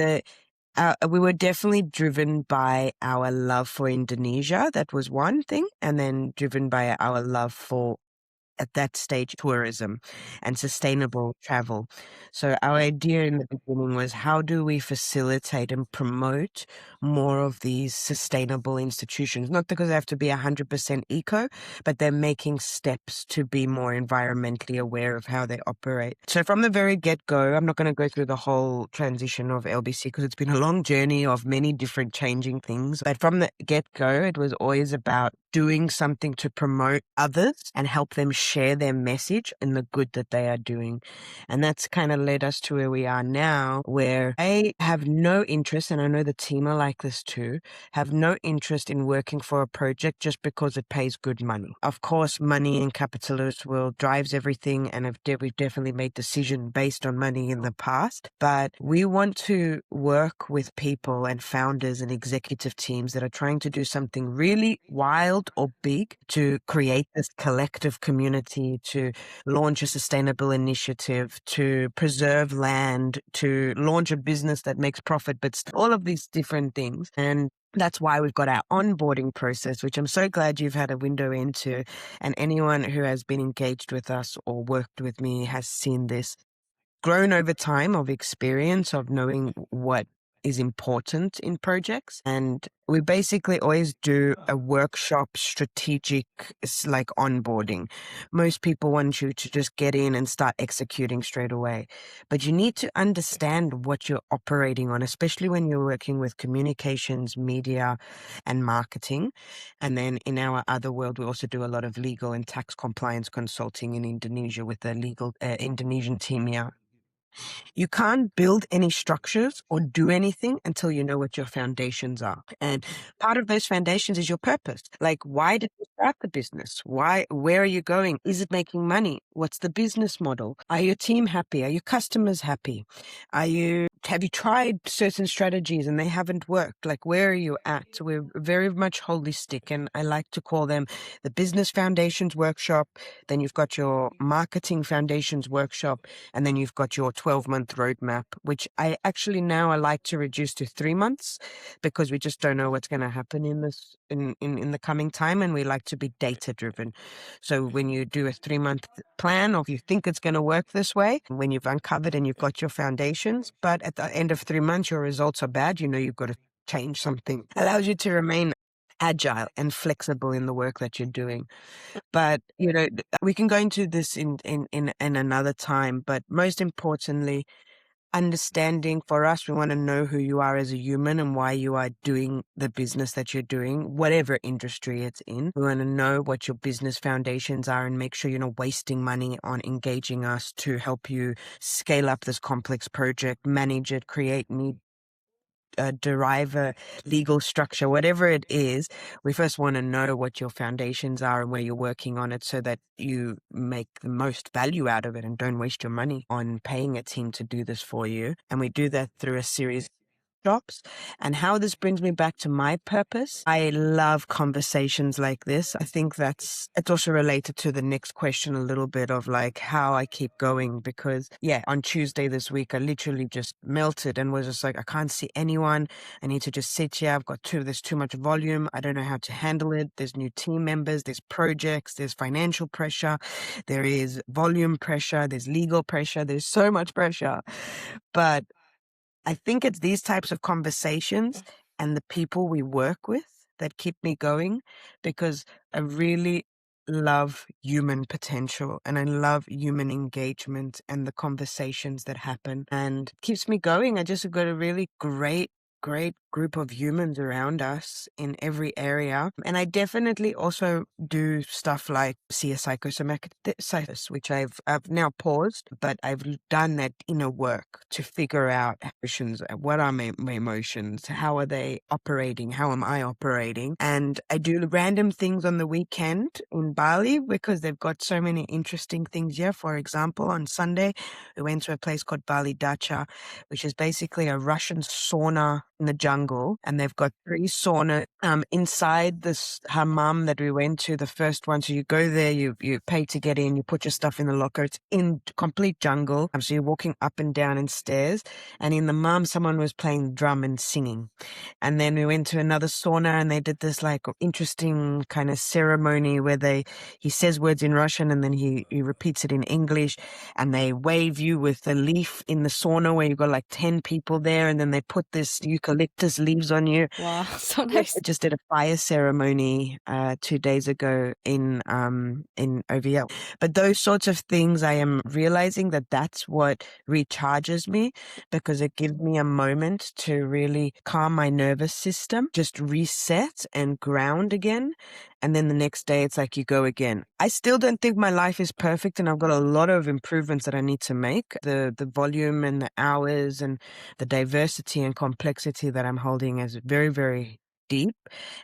Speaker 1: we were definitely driven by our love for Indonesia. That was one thing. And then driven by our love for, at that stage, tourism and sustainable travel. So our idea in the beginning was, how do we facilitate and promote more of these sustainable institutions? Not because they have to be 100% eco, but they're making steps to be more environmentally aware of how they operate. So from the very get-go, I'm not going to go through the whole transition of LBC because it's been a long journey of many different changing things. But from the get-go, it was always about doing something to promote others and help them share their message and the good that they are doing. And that's kind of led us to where we are now, where I have no interest, and I know the team are like this too, have no interest in working for a project just because it pays good money. Of course, money in capitalist world drives everything, and we've definitely made decisions based on money in the past. But we want to work with people and founders and executive teams that are trying to do something really wild or big to create this collective community, to launch a sustainable initiative, to preserve land, to launch a business that makes profit, but all of these different things. And that's why we've got our onboarding process, which I'm so glad you've had a window into. And anyone who has been engaged with us or worked with me has seen this grown over time of experience of knowing what is important in projects. And we basically always do a workshop strategic, like onboarding. Most people want you to just get in and start executing straight away. But you need to understand what you're operating on, especially when you're working with communications, media, and marketing. And then in our other world, we also do a lot of legal and tax compliance consulting in Indonesia with the legal Indonesian team here. You can't build any structures or do anything until you know what your foundations are. And part of those foundations is your purpose. Like, why did you start the business? Where are you going? Is it making money? What's the business model? Are your team happy? Are your customers happy? Are you have you tried certain strategies and they haven't worked? Like, where are you at? So we're very much holistic, and I like to call them the business foundations workshop. Then you've got your marketing foundations workshop, and then you've got your 12-month roadmap, which I like to reduce to 3 months, because we just don't know what's going to happen in the coming time, and we like to be data driven. So when you do a 3-month plan, or if you think it's going to work this way, when you've uncovered and you've got your foundations, but at the end of 3 months your results are bad, you've got to change something. Allows you to remain agile and flexible in the work that you're doing. But we can go into this in another time, but most importantly, understanding, for us, we want to know who you are as a human and why you are doing the business that you're doing, whatever industry it's in. We want to know what your business foundations are and make sure you're not wasting money on engaging us to help you scale up this complex project, manage it, create need, derive a legal structure, whatever it is. We first want to know what your foundations are and where you're working on it, so that you make the most value out of it and don't waste your money on paying a team to do this for you. And we do that through a series jobs. And how this brings me back to my purpose, I love conversations like this. I think it's also related to the next question a little bit, of like how I keep going, because on Tuesday this week I literally just melted and was just like, I can't see anyone. I need to just sit here. There's too much volume. I don't know how to handle it. There's new team members, there's projects, there's financial pressure, there is volume pressure, there's legal pressure, there's so much pressure. But I think it's these types of conversations and the people we work with that keep me going, because I really love human potential and I love human engagement and the conversations that happen, and keeps me going. I just have got a really great group of humans around us in every area. And I definitely also do stuff like see a psychosomatic therapist, which I've now paused, but I've done that inner work to figure out emotions. What are my emotions? How are they operating? How am I operating? And I do random things on the weekend in Bali, because they've got so many interesting things here. For example, on Sunday, we went to a place called Bali Dacha, which is basically a Russian sauna in the jungle, and they've got 3 sauna inside this hammam that we went to, the first one. So you go there, you pay to get in, you put your stuff in the locker. It's in complete jungle, so you're walking up and down in stairs, and in the hammam someone was playing drum and singing. And then we went to another sauna, and they did this like interesting kind of ceremony where he says words in Russian and then he repeats it in English, and they wave you with a leaf in the sauna where you've got like 10 people there, and then they put this eucalyptus leaves on you.
Speaker 3: Wow, so nice.
Speaker 1: I just did a fire ceremony 2 days ago in OVL. But those sorts of things, I am realizing that that's what recharges me, because it gives me a moment to really calm my nervous system, just reset and ground again. And then the next day it's like you go again. I still don't think my life is perfect, and I've got a lot of improvements that I need to make. The volume and the hours and the diversity and complexity that I'm holding is very, very deep,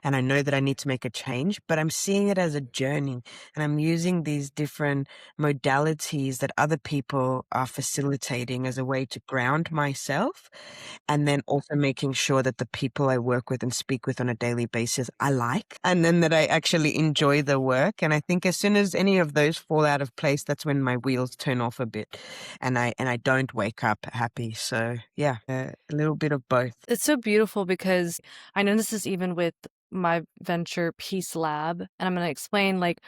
Speaker 1: and I know that I need to make a change, but I'm seeing it as a journey, and I'm using these different modalities that other people are facilitating as a way to ground myself, and then also making sure that the people I work with and speak with on a daily basis I like, and then that I actually enjoy the work. And I think as soon as any of those fall out of place, that's when my wheels turn off a bit, and I don't wake up happy. So a little bit of both.
Speaker 3: It's so beautiful, because I know this is even with my venture Peace Lab, and I'm going to explain, like,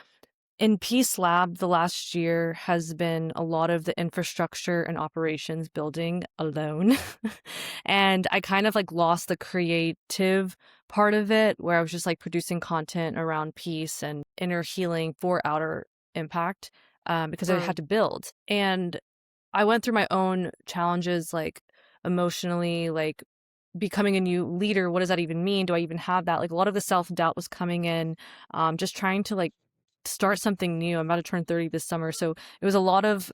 Speaker 3: in Peace Lab, the last year has been a lot of the infrastructure and operations building alone. And I kind of like lost the creative part of it, where I was just like producing content around peace and inner healing for outer impact, because I had to build. And I went through my own challenges, like emotionally, like becoming a new leader. What does that even mean? Do I even have that? Like, a lot of the self-doubt was coming in, just trying to like start something new. I'm about to turn 30 this summer. So it was a lot of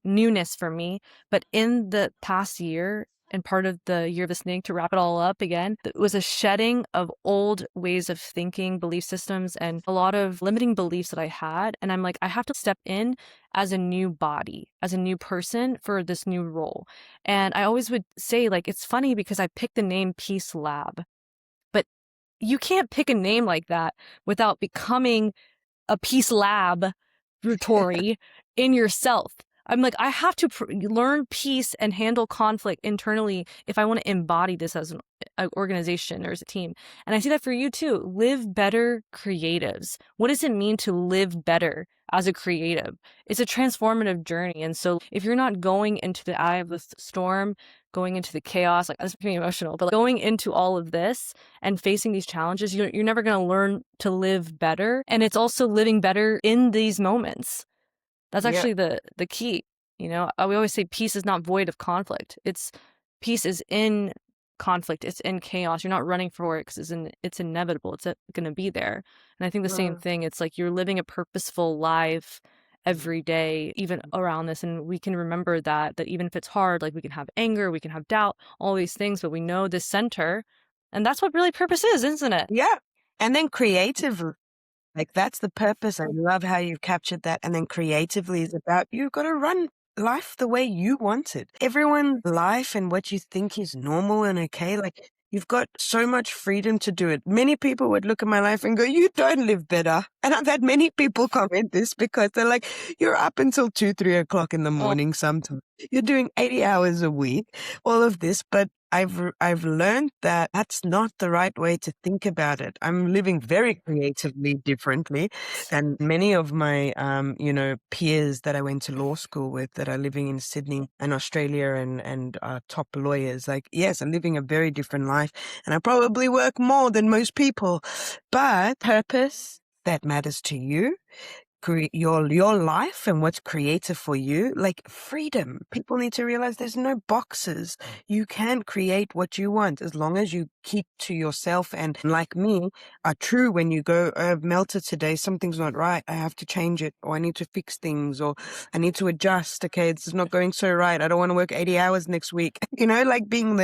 Speaker 3: newness for me. But in the past year, and part of the Year of the Snake, to wrap it all up again, it was a shedding of old ways of thinking, belief systems, and a lot of limiting beliefs that I had. And I'm like, I have to step in as a new body, as a new person for this new role. And I always would say, like, it's funny because I picked the name Peace Lab, but you can't pick a name like that without becoming a peace laboratory in yourself. I'm like, I have to learn peace and handle conflict internally if I want to embody this as an organization or as a team. And I see that for you too. Live better creatives. What does it mean to live better as a creative? It's a transformative journey. And so if you're not going into the eye of the storm, going into the chaos, like, that's being emotional, but like, going into all of this and facing these challenges, you're never going to learn to live better. And it's also living better in these moments. That's actually the key. We always say peace is not void of conflict. Peace is in conflict. It's in chaos. You're not running for it because it's inevitable. It's going to be there. And I think the same thing. It's like you're living a purposeful life every day, even around this. And we can remember that even if it's hard, like, we can have anger, we can have doubt, all these things, but we know this center. And that's what really purpose is, isn't it?
Speaker 1: Yeah. And then creatively, like, that's the purpose. I love how you've captured that. And then creatively is about, you've got to run life the way you want it. Everyone's life and what you think is normal and okay. Like, you've got so much freedom to do it. Many people would look at my life and go, you don't live better. And I've had many people comment this because they're like, you're up until 2, 3 o'clock in the morning sometimes. You're doing 80 hours a week, all of this. But I've learned that that's not the right way to think about it. I'm living very creatively differently than many of my, peers that I went to law school with that are living in Sydney and Australia and top lawyers. Like, yes, I'm living a very different life and I probably work more than most people, but purpose that matters to you, your life and what's creative for you, like freedom. People need to realize there's no boxes. You can create what you want as long as you keep to yourself and, like me, are true when you go, I've melted today, something's not right, I have to change it, or I need to fix things, or I need to adjust. Okay, this is not going so right. I don't want to work 80 hours next week. Like being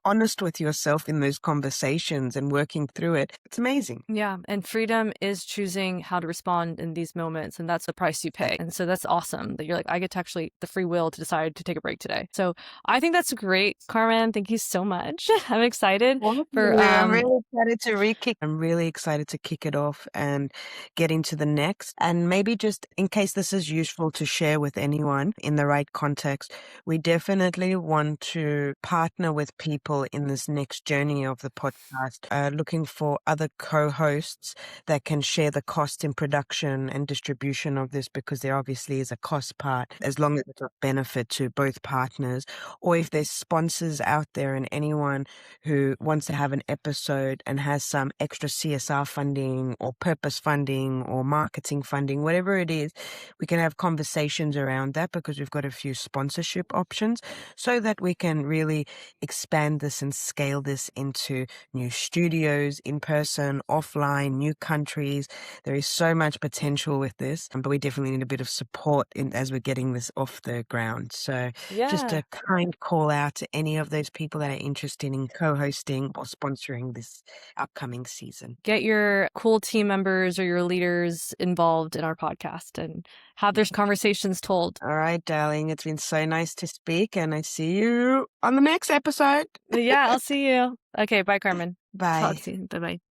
Speaker 1: honest with yourself in those conversations and working through it. It's amazing.
Speaker 3: Yeah. And freedom is choosing how to respond in these moments. And that's the price you pay. And so that's awesome that you're like, I get to actually the free will to decide to take a break today. So I think that's great, Carmen. Thank you so much. I'm excited
Speaker 1: I'm really excited to I'm really excited to kick it off and get into the next. And maybe just in case this is useful to share with anyone in the right context, we definitely want to partner with people in this next journey of the podcast, looking for other co-hosts that can share the cost in production and distribution of this, because there obviously is a cost part, as long as it's a benefit to both partners. Or if there's sponsors out there and anyone who wants to have an episode and has some extra CSR funding or purpose funding or marketing funding, whatever it is, we can have conversations around that, because we've got a few sponsorship options so that we can really expand this and scale this into new studios, in person, offline, new countries. There is so much potential with this, but we definitely need a bit of support as we're getting this off the ground. So just a kind call out to any of those people that are interested in co-hosting or sponsoring this upcoming season.
Speaker 3: Get your cool team members or your leaders involved in our podcast and have their conversations told.
Speaker 1: All right, darling. It's been so nice to speak, and I see you on the next episode.
Speaker 3: Yeah, I'll see you. Okay, bye, Carmen.
Speaker 1: Bye.
Speaker 3: Talk soon. Bye-bye.